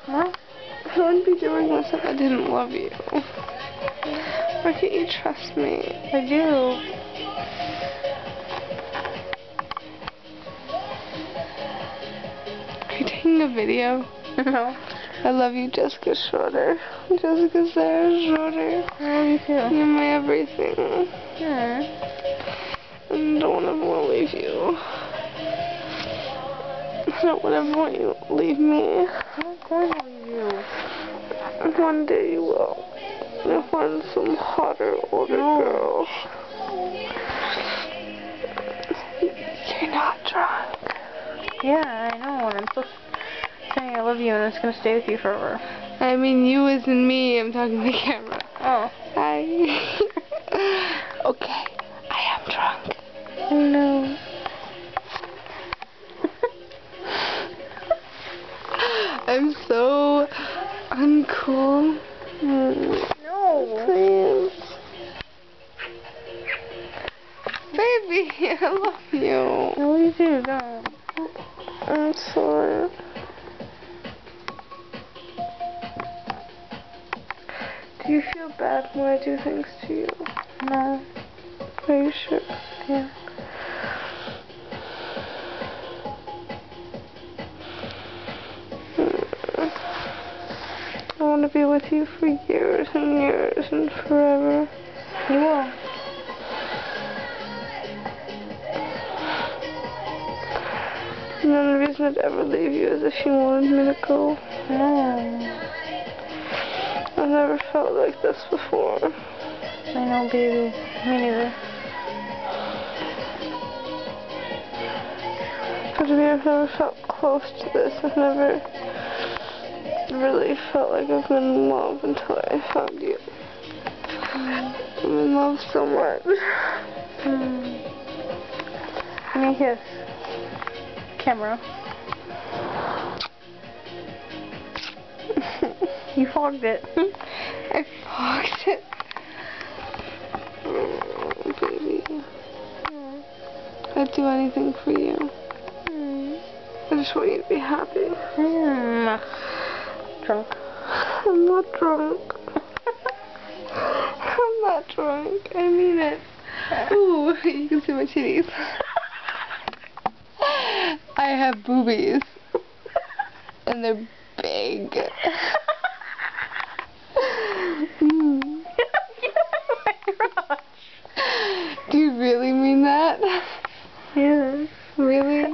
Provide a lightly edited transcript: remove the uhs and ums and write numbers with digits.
What? I wouldn't be doing this if I didn't love you. Why can't you trust me? I do. Are you taking a video? No. I love you, Jessica Schroeder. Jessica Sarah Schroeder. I love you too. You're my everything. Yeah. I don't ever want to leave you. I don't ever want you to leave me. I'm not going to leave you. One day you will. You'll find some hotter, older girl. You're not drunk. Yeah, I know, and I'm supposed to saying I love you and it's going to stay with you forever. I mean, you isn't me. I'm talking to the camera. Oh. Hi. Okay, I am drunk. I know. I'm so uncool. No. Please. Baby, I love you. No, you too, don't. I'm sorry. Do you feel bad when I do things to you? No. Are you sure? Yeah. I want to be with you for years and years and forever. You will. And the only reason I'd ever leave you is if you wanted me to go. No. I've never felt like this before. I know, baby. Me neither. But to me, I've never felt close to this. I've never really felt like I've been in love until I found you. I'm in love so much. Give me a kiss. Camera. You fogged it. I fogged it. Oh, baby. I'd do anything for you. I just want you to be happy. Drunk. I'm not drunk. I'm not drunk. I mean it. Ooh, you can see my titties. I have boobies. And they're big. Do you really mean that? Yes. Really?